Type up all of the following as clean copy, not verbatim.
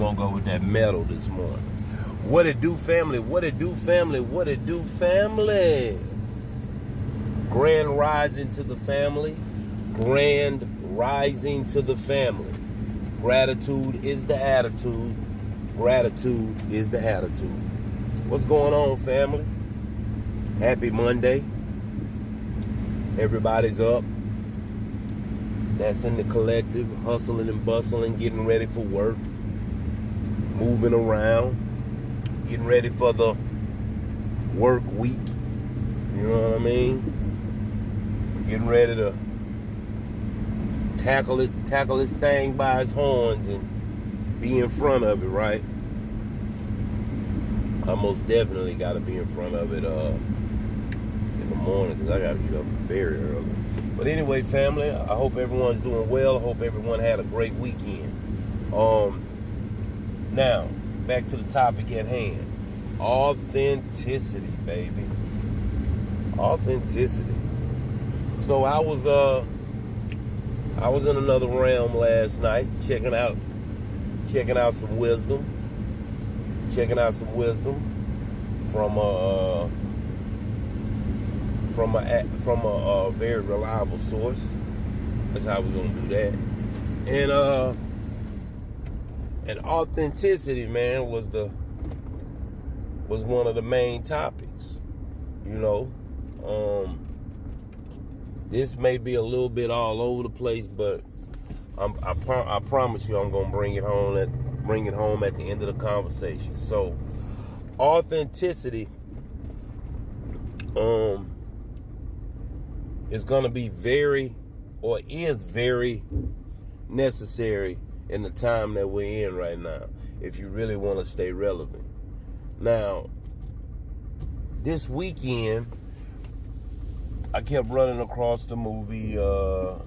gonna go with that metal this morning. What it do, family? What it do, family? What it do, family? Grand rising to the family. Grand rising to the family. Gratitude is the attitude. Gratitude is the attitude. What's going on, family? Happy Monday. Everybody's up. That's in the collective, hustling and bustling, getting ready for work, moving around, getting ready for the work week. You know what I mean? Getting ready to tackle this thing by its horns and be in front of it, right? I most definitely got to be in front of it in the morning because I got to get up very early. But anyway, family, I hope everyone's doing well. I hope everyone had a great weekend. Now, back to the topic at hand. Authenticity, baby. Authenticity. So I was in another realm last night, checking out some wisdom. Checking out some wisdom from a very reliable source. That's how we're gonna do that. And authenticity, man, was one of the main topics. You know, this may be a little bit all over the place, but I promise you, I'm gonna bring it home at the end of the conversation. So, authenticity is going to be is very necessary in the time that we're in right now if you really want to stay relevant. Now, this weekend, I kept running across the movie I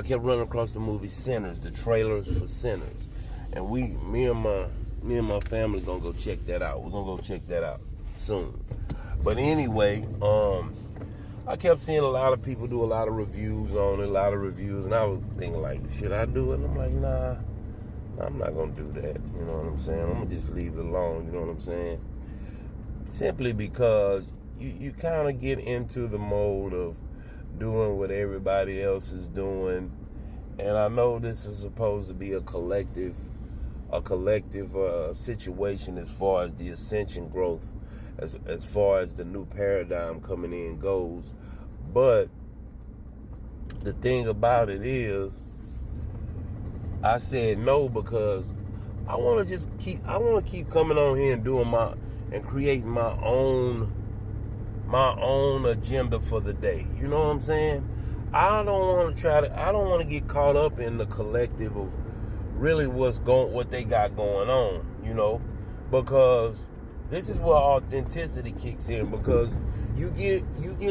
kept running across the movie Sinners, the trailers for Sinners. And me and my family gonna go check that out. We're gonna go check that out soon. But anyway, I kept seeing a lot of people do a lot of reviews on it, and I was thinking like, should I do it? And I'm like, nah, I'm not gonna do that. You know what I'm saying? I'm gonna just leave it alone, you know what I'm saying? Simply because you kind of get into the mode of doing what everybody else is doing, and I know this is supposed to be a collective situation as far as the ascension growth, as far as the new paradigm coming in goes. But the thing about it is, I said no because I want to keep coming on here and doing creating my own agenda for the day. You know what I'm saying? I don't want to get caught up in the collective of really what they got going on, you know, because this is where authenticity kicks in, because you get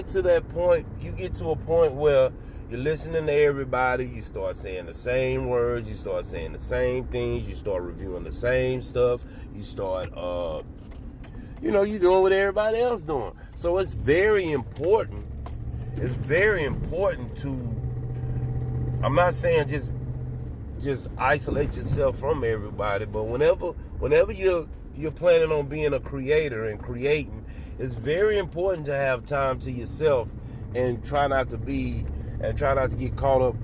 to that point, you get to a point where you're listening to everybody, you start saying the same words, you start saying the same things, you start reviewing the same stuff, you start you're doing what everybody else doing. So it's very important. It's very important to, I'm not saying just isolate yourself from everybody, but whenever you're planning on being a creator and creating, it's very important to have time to yourself and try not to get caught up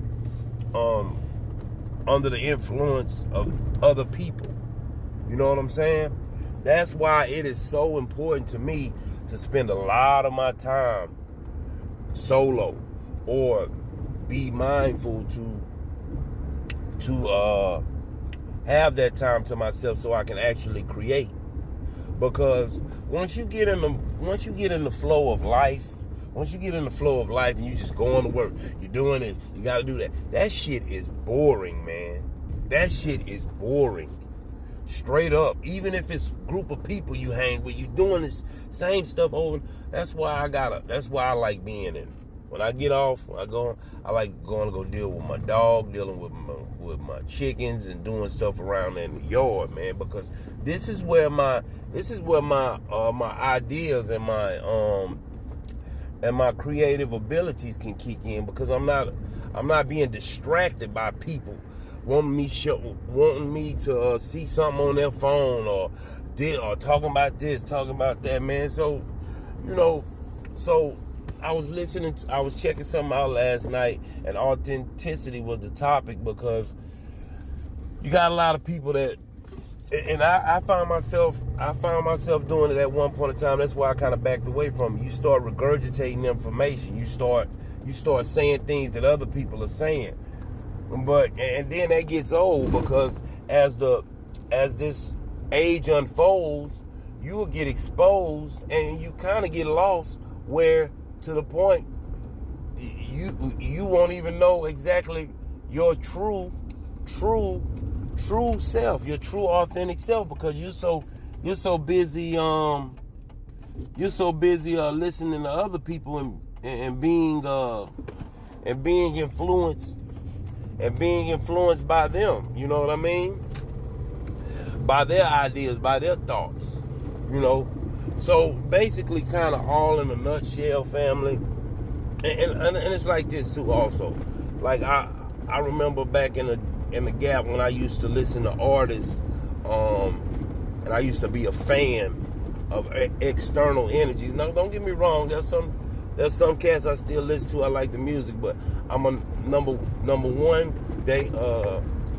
under the influence of other people. You know what I'm saying? That's why it is so important to me to spend a lot of my time solo, or be mindful to have that time to myself so I can actually create. Because once you get in the flow of life, and you just going to work, you're doing this, you got to do that. That shit is boring, man. That shit is boring. Straight up. Even if it's a group of people you hang with, you doing this same stuff over. That's why I like being in. When I get off, I like going to go deal with my dog, dealing with my chickens, and doing stuff around in the yard, man. Because this is where my ideas and my creative abilities can kick in, because I'm not being distracted by people wanting me to see something on their phone or talking about this, talking about that, man. So, so I was checking something out last night, and authenticity was the topic, because you got a lot of people that, and I found myself doing it at one point in time. That's why I kind of backed away from it. You start regurgitating information. You start saying things that other people are saying. And then that gets old, because as this age unfolds, you will get exposed, and you kind of get lost, where to the point you won't even know exactly your true self, your true authentic self, because you're so busy listening to other people and being influenced by them. You know what I mean? By their ideas, by their thoughts. So basically, kind of all in a nutshell, family. And it's like this too, also. Like I remember back in the Gap, when I used to listen to artists, and I used to be a fan of external energies. Now, don't get me wrong. There's some cats I still listen to. I like the music, but I'm a number one day,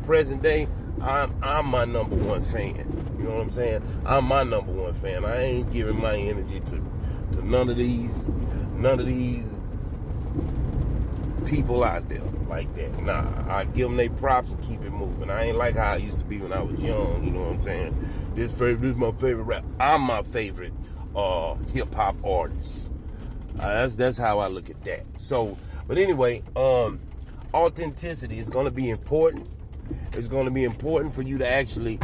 present day. I'm my number one fan. You know what I'm saying? I'm my number one fan. I ain't giving my energy to none of these people out there like that. Nah, I give them their props and keep it moving. I ain't like how I used to be when I was young. You know what I'm saying? This is my favorite rap. I'm my favorite hip hop artist. That's how I look at that. So, but anyway, authenticity is going to be important. It's going to be important for you to actually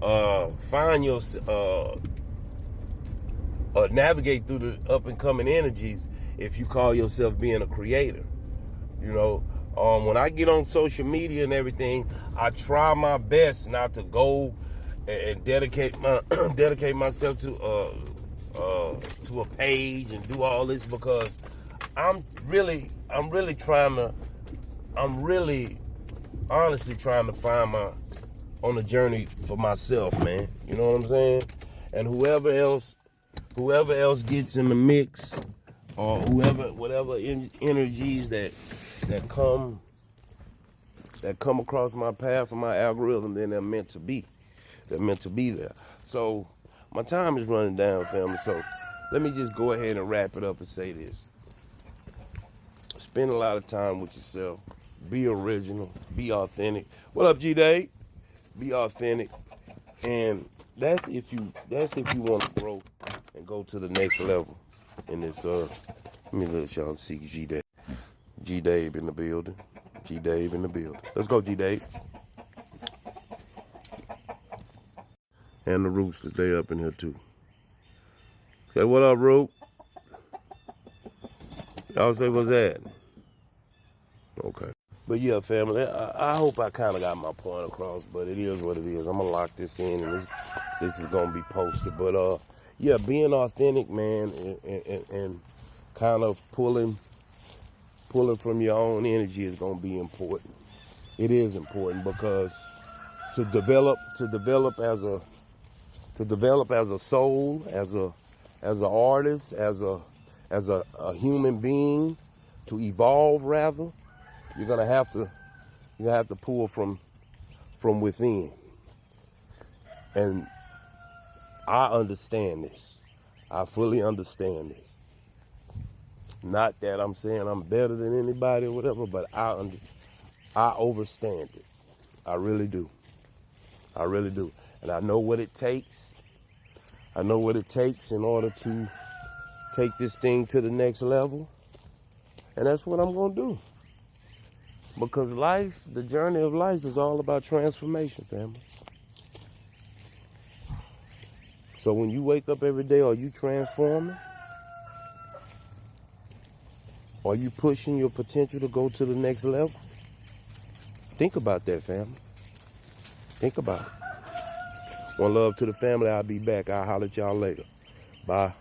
find your navigate through the up and coming energies if you call yourself being a creator. When I get on social media and everything, I try my best not to go and dedicate myself to a page and do all this, because I'm really honestly trying to find on a journey for myself, man. You know what I'm saying? And whoever else gets in the mix, or whatever energies that come across my path or my algorithm, then they're meant to be there. So my time is running down, family. So let me just go ahead and wrap it up and say this. Spend a lot of time with yourself. Be original. Be authentic. What up, G-Day? Be authentic. And that's if you want to grow and go to the next level in this. Let me let y'all see G-Dave. G-Dave in the building. G-Dave in the building. Let's go, G-Dave. And the Roosters, they up in here too. Say what up, Root? Y'all say what's that? Okay. But yeah, family, I hope I kind of got my point across, but it is what it is. I'm going to lock this in, and this is going to be posted. But yeah, being authentic, man, and kind of pulling from your own energy is going to be important. It is important, because to develop as a soul, as an artist, as a human being, to evolve rather, you're gonna have to pull from within. And I understand this. I fully understand this. Not that I'm saying I'm better than anybody or whatever, but I understand it. I really do. I really do. And I know what it takes. I know what it takes in order to take this thing to the next level. And that's what I'm going to do. Because the journey of life is all about transformation, family. So when you wake up every day, are you transforming? Are you pushing your potential to go to the next level? Think about that, family. Think about it. One love to the family. I'll be back. I'll holler at y'all later. Bye.